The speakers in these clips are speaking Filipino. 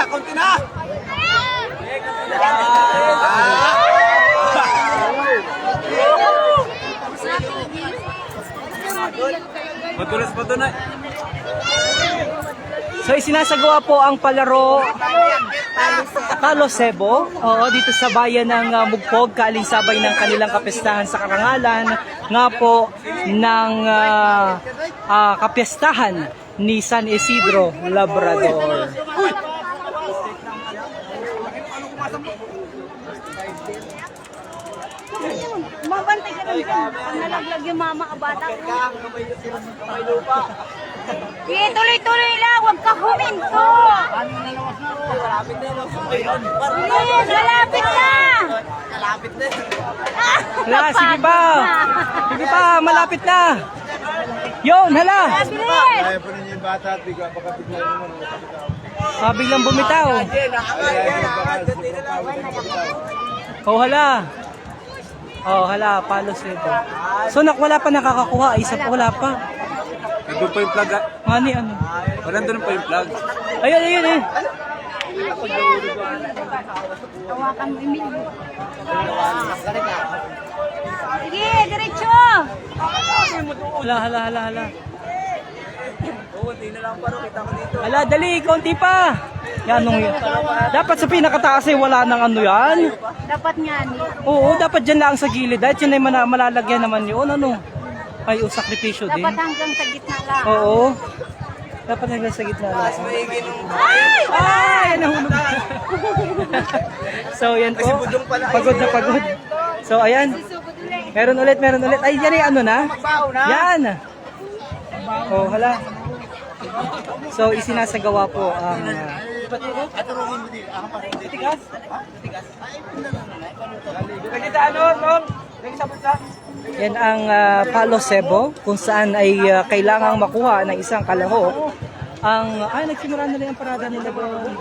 konti na. Madulas pa doon ay. So isinasagawa po ang palaro Palo Sebo, oo, dito sa bayan ng Mugpog, kaalinsabay ng kanilang kapistahan sa karangalan nga po ng kapistahan ni San Isidro Labrador. Mabantay ka lang dyan. Pag nalaglag yung mama ka bata. Sige, tuloy-tuloy lang. Huwag ka huminto. Malapit na. Hala, sige pa. Sige pa, malapit na. Yun, hala. Kaya po ninyo yung bata at bigla baka bigla naman. Biglang bumitaw. Oh, hala. Oh, hala, Palo Sebo. So, wala pa nakakakuha. Isa pa, wala pa. Nandun pa yung plug. Mani, ano? Nandun pa yung plug. Ayun, ayun, eh. Tawakan mo, Emil. Sige, diretso. Hala, hala, hala, hala. Hala, dali, konti pa. Yan, nung yun. Dapat sa pinakataas ay wala nang ano yan. Dapat nga niya. Oo, dapat dyan lang sa gilid. Dahil yun ay malalagyan naman yun. Ano? Ay, sakripisyo din. Dapat hanggang sa gitna lang. Oo. Dapat hanggang sa gitna lang. Ay! Ay! Nahulog. So, yan po. Pagod na pagod. So, ayan. Meron ulit, meron ulit. Ay, yan ay ano na? Yan. Oh, hala. So, isinasagawa po ang... Yan ang Palo Sebo, kung saan ay kailangang makuha ng isang kalahok. Ay, nagsimula na rin ang parada nila doon.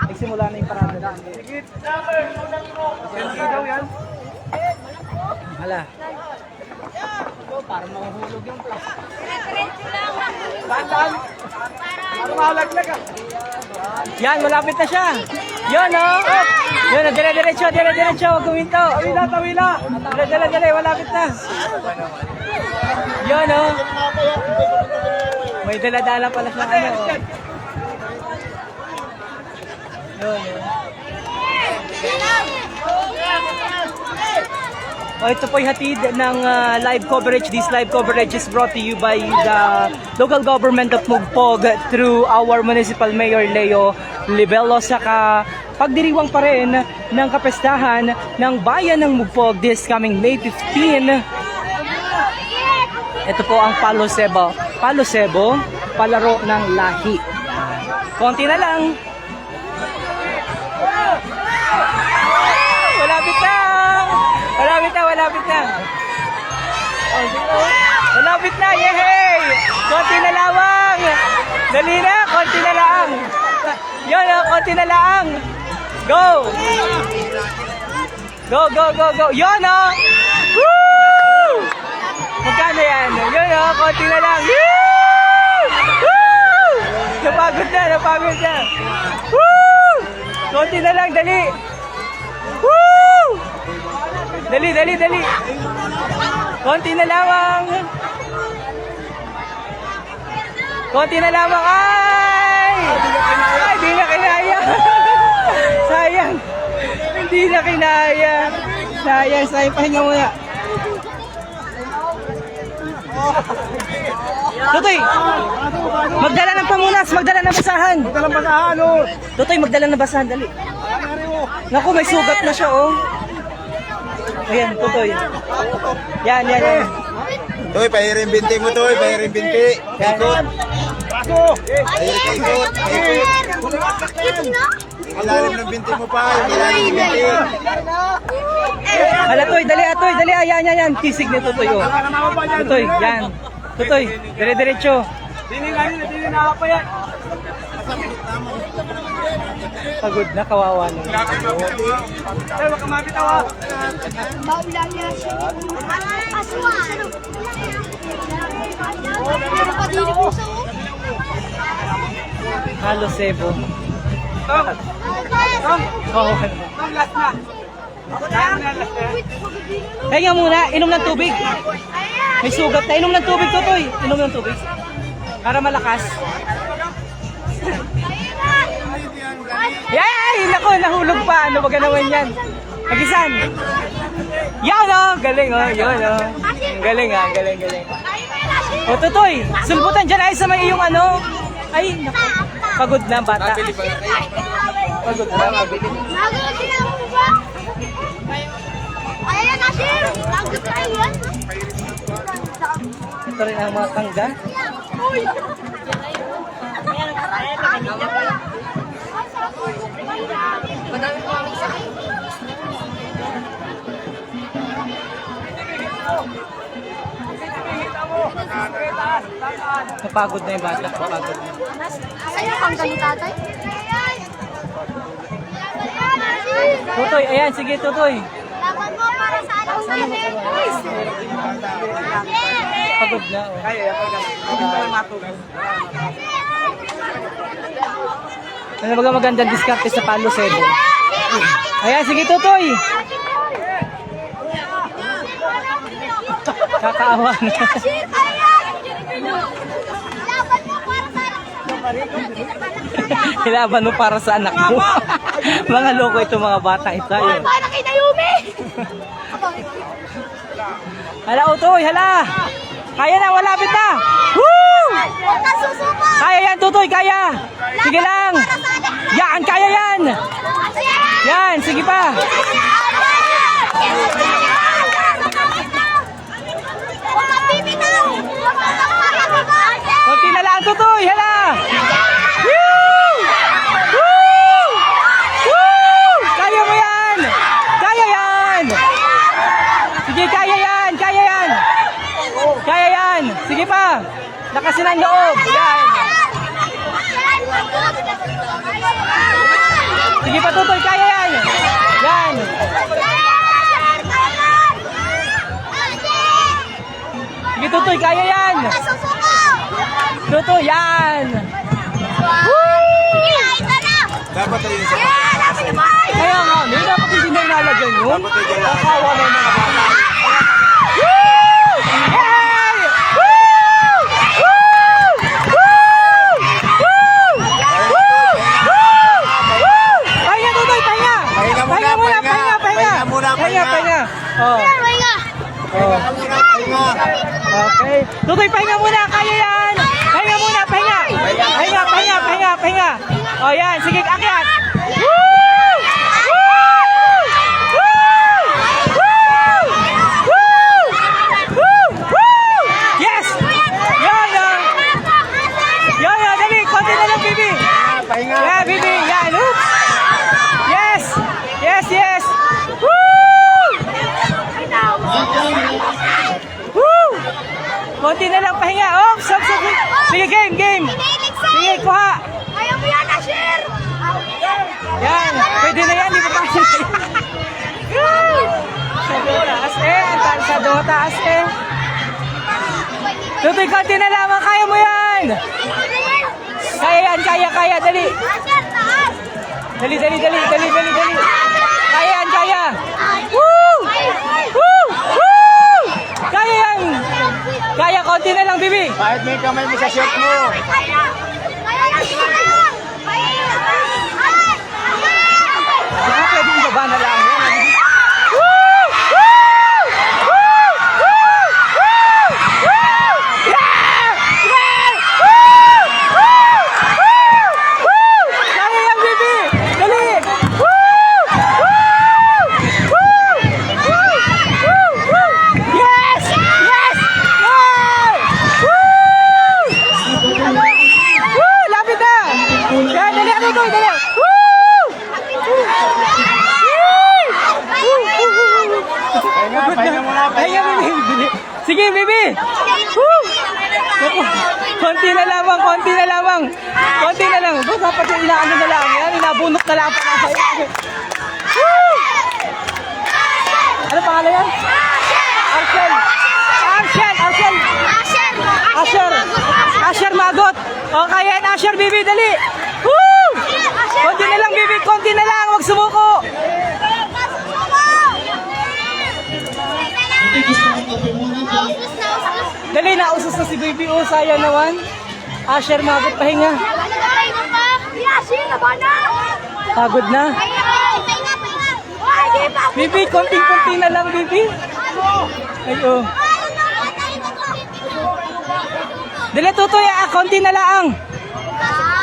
Nagsimula na yung parada nila. Hala. Para mahuhulog yung plus. Yan, malapit na siya. Yun, oh. Yun, dire-diretso, dire-diretso. Huwag kuminto. Tawila, tawila. Dire-dire, malapit na. Yun, oh. May dala-dala pala siya. Ano, oh. Yun, oh. Oh, ito po yung hatid ng live coverage. This live coverage is brought to you by the local government of Mugpog through our municipal mayor Leo Libello. Saka pagdiriwang pa rin ng kapistahan ng bayan ng Mugpog this coming May 15. Ito po ang Palo Sebo. Palo Sebo, palaro ng lahi. Konti na lang. Malapit na! Malapit na, malapit na. Malapit na, yehey! Konti na lamang! Dali na, konti na lang. Yun, konti na lang. Go! Go, go, go, go. Yun, oh! Woo! Magkano yan? Yun, oh, konti na lang. Woo! Woo! Napagod na, napagod na. Woo! Konti na lang, dali. Woo! Dali, dali, dali. Konti na lamang. Konti na lamang. Ay! Ay, di na kinaya. Sayang. Hindi na kinaya. Sayang, sayang. Pahinga muna. Tutoy, magdala ng pamunas, magdala ng basahan. Magdala ng basahan, oh. Tutoy, magdala ng basahan, dali. Naku, may sugat na siya, oh. Ayan, Tutoy. Yan, yan, yan. Toy, pahirin binti mo, Toy. Pahirin binti. Ikot. Pahirin ka ikot. Ilalim ng binti mo pa. Ilalim ng binti. Hala, Toy, dali, Toy, dali. Ayan, yan, yan. Kisig ni Tutoy, oh. Tutoy, yan. Tutoy, dire-diretso. Dini na pa yan. Pagod na, kawawa na. Ay, wag ka mabitaw. Maula niya siya. Aswa. Halo Cebu. Oh, last na. Kaya muna, inom ng tubig. May sugat na. Inom ng tubig, Totoy. Inom ng tubig. Para malakas. Yay! Nako, nahulog pa. Ano ba ganawan yan? Hagisan. Yan o. Galing o. Yun o. Galing ha. Galing, galing. O, Totoy. Sulbutan dyan ay sa may iyong ano. Ay, naku. Pagod na bata. Pagod na. Mabili. Ayan na, Sir! Lagot tayo yan! Ito rin ang mga tangga. Napagod na yung bata. Napagod na. Sa'yo kang galit, tatay? Tutoy, ayan. Sige, Tutoy. Laban mo para sa alam sa amin! Pagod na. Oh. Ano ba magandang diskarte sa Palo Cebu? Ayan, sige, Tutoy. Kakaawa na. Sir, kaya! Laban mo para sa Hilaban mo para sa anak mo. Mga loko ito, mga bata ito. Ayun. Paano kay Naomi? Hala, Utoy, hala. Kaya na, walapit na. Woo! Huwag ka susuko! Kaya yan, Tutoy, kaya. Sige lang. Yan, kaya yan. Yan, sige pa. Huwag kang bibitaw! Huwag kang magpapagawa! Kunti na lang, Tutoy, hala. Woo! Woo! Woo! Kaya mo yan. Kaya yan. Sige, kaya yan. Kaya yan. Kaya yan. Sige pa. Lakasin ang loob. Yan. Sige pa, Tutoy, kaya yan. Yan. Sige, Tutoy, kaya yan. Tutoy, yan. Dapat tayo sa Kaya nga, may dapat hindi na ilalagyan yun. Kakawa na yung mga bata. Woo! Yay! Woo! Woo! Woo! Woo! Woo! Woo! Pahinga, Tutoy, pahinga! Pahinga muna, Pahinga muna, pahinga. pahinga, pahinga! Pahinga muna, Pahinga, pahinga. pahinga! Oh. Oh. Okay. Tutoy, pahinga muna. Kaya yan. Pahinga muna, pahinga. Pahinga, pahinga, pahinga, pahinga. O yan, sige, akyat. Woo! Woo! Woo! Woo! Woo! Woo! Woo! Yes! Yan, yan, yan, dali. Konti na lang, Bibi. pahinga. Yeah, Bibi. Yan, oops. Yes! Yes, yes! Woo! Woo! Konti na lang pahinga. Oops, oops, oops. Sige, game, game. Sige, kuha. Ayaw mo yan, Asher! Yan, pwede na yan, di ba kasi? Sa taas eh, sa taas eh. Tutoy, konti na lamang, kaya mo yan. Kaya yan, kaya, dali. Asher, taas! Dali. Kaya yan, kaya. Woo! Woo! Woo! Kaya yan. Kaya, konti na lang, Bibi. Kahit may kamay mo sa shirt mo. Kaya! Baka pwedeng baba na lang. Woo! Woo! Woo! Woo! Woo! Woo! Yeah! Yeah! Woo! Woo! Woo! Woo! Kaya yan, Bibi! Dali! Woo! Woo! Woo! Woo! Woo! Woo! Yes! Yes! Yeah! Woo! Woo! Lapit na! Yan, dali, Tutoy, dali! Woo! Pahinga muna, Pahinga, Bibi. Sige, Bibi. Woo! Naku, konti na lamang. Konti na lang. Doon, dapat yung inaano na lang. Yan, inabunot na lang. Woo! Ano pangalan yan? Asher Magot. O, kaya yan, Asher, Bibi, dali. Dali, nausos na si Baby. Oh, sayang naman. Asher, magot pahinga. Pagod na. Bibi, konting-konti na lang, Bibi. Ay, oh. Dali, Tutoy, konti na lang.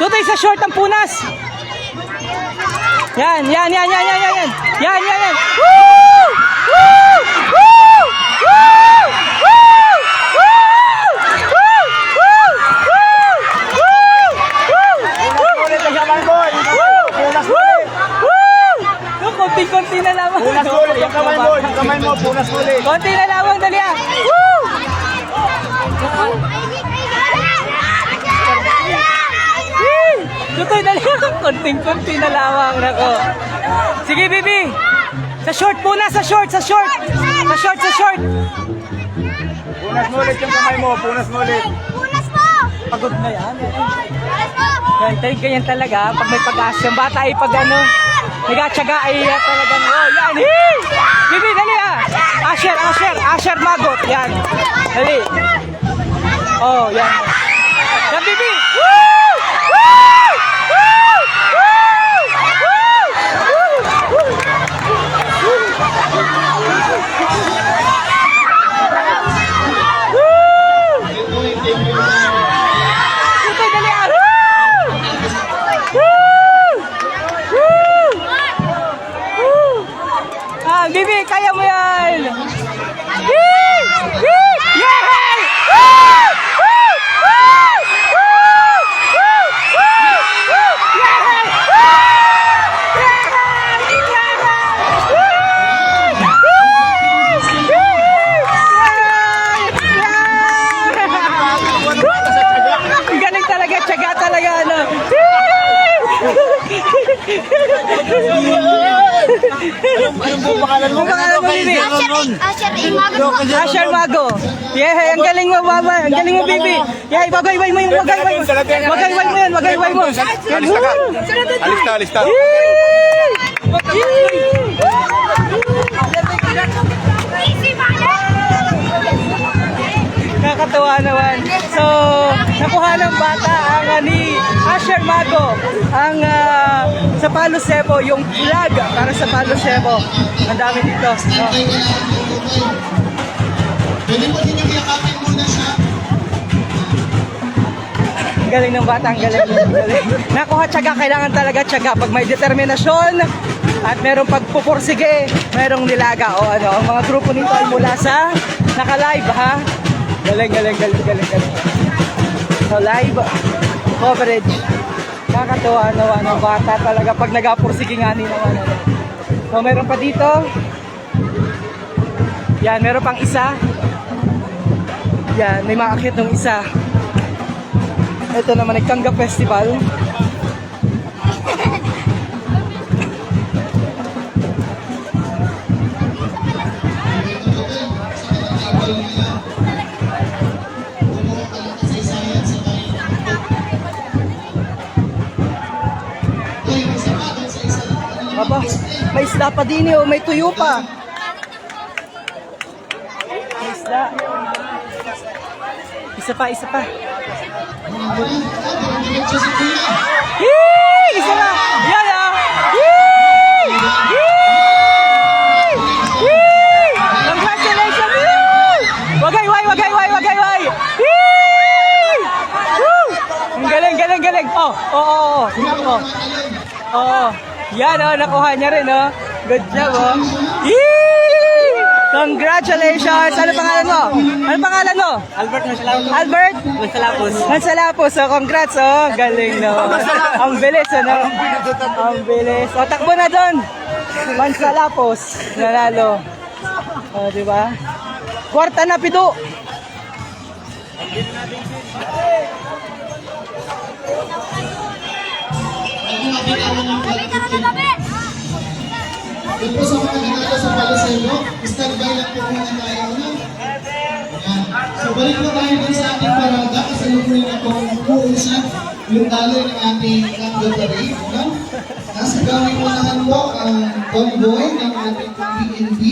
Tutoy, sa short ang punas. Yan. Yan. Woo! Woo! Woo! Woo! Konti-konti na lamang. Punas mo ulit yung kamay mo. Yung kamay mo, punas mo ulit. Konti na lamang, dali ah. Woo! Tutoy, dali. Konting-konti na lamang. Nako. Sige, Bibi. Sa short muna, sa short. Sa short. Punas mo ulit yung kamay mo. Punas mo ulit. Pagod na yan. Ganyan talaga. Pag may pag-asa, yung bata ay pag ano, nagatiyaga ay talagang, oh, yan. Hey! Bibi, dali ah. Asher, magot. Yan. Dali. Oh, yan. Yan, Bibi. Woo! Woo! Woo! Woo! Tutoy, dali ah. Bibi, kaya mo yan! Yeah! Galing talaga, tiyaga talaga, ano? Anong pangalan mo? Ang pangalan mo, Bibi? Asher Asher Mago. Yeah, ang galing mo, Baba. Ang galing mo, Bibi. Yeah, wagayway mo yun, wagayway mo. Wagayway mo. Alis na. Nakakatuwa naman. So, nakuha ng bata ang ni Asher Mago ang sa Palo Cebu, yung flag para sa Palo Cebu. Ang dami dito. No? Ang galing ng bata, ang galing. Nakuha tiyaga, kailangan talaga tiyaga. Pag may determinasyon at merong pagpupursige, merong nilaga o ano. Ang mga grupo nito ay mula sa naka-live ha. Galing. So live coverage. Nakakatuwa naman ang bata talaga pag nag-apursige nga naman. So meron pa dito. Yan, meron pang isa. Yan, may maakit ng isa. Ito naman ay Kanga Festival. Aba, may isda pa din eh, may tuyo pa. May isda. Isa pa. Isa pa. Yan ah. Congratulations. Wagay. Ang galing. Oo. Yan oh, nakuha niya rin oh. Good job oh. Yee! Congratulations! Ano pangalan mo? Albert Mansalapos. Albert? Mansalapos. So congrats oh. Galing no. Ang bilis ano. Ang bilis. O takbo na doon. Mansalapos. Nanalo. O di ba? Kwarta na pido. Ito sa mga ginagawa sa Palisero, standby lang po muna tayo. So balik po tayo din sa ating parada kasi lukurin na pong uusap yung daloy ng ating candidacy. Nasa gawin po naman po ang convoy ng ating PNP.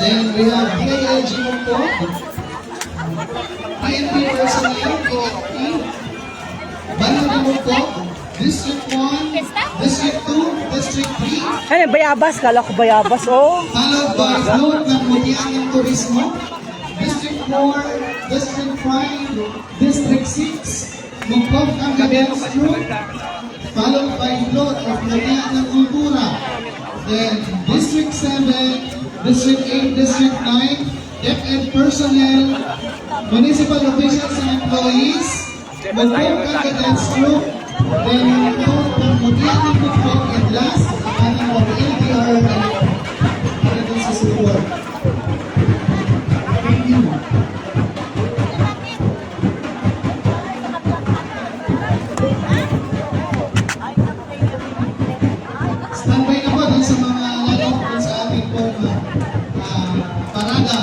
Then we have DILG Mungkok, PNP personnel, PNP, Bandang Mungkok, District 1, District 2, District 3, Ano, bayabas? Kala ko bayabas, oh. followed by float ng Mutiang Turismo, District 4, District 5, District 6, Mungkok Ambulance Group, followed by float of Mutiang ng Kultura, then District 7, District 8, District 9, DepEd personnel, municipal officials and employees, Mungkok Cadets Group, then float ng Mutiang ng Mungkok, and last, ang mga LTR and sa support. Thank you. Standby na po dun sa mga lalong dun sa ating pong parada.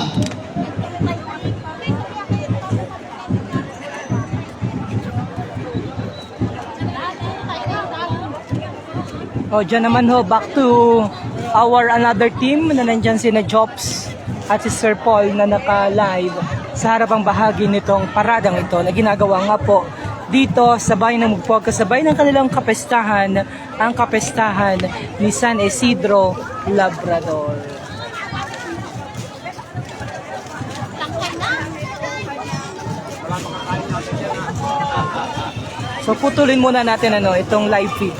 Oh, dyan naman ho, back to our another team na nandyan si na Jobs at si Sir Paul na naka-live sa harapang bahagi nitong paradang ito na ginagawa nga po dito sa bayan ng Mugpog kasabay ng kanilang kapestahan, ang kapestahan ni San Isidro Labrador. So putulin muna natin itong live feed.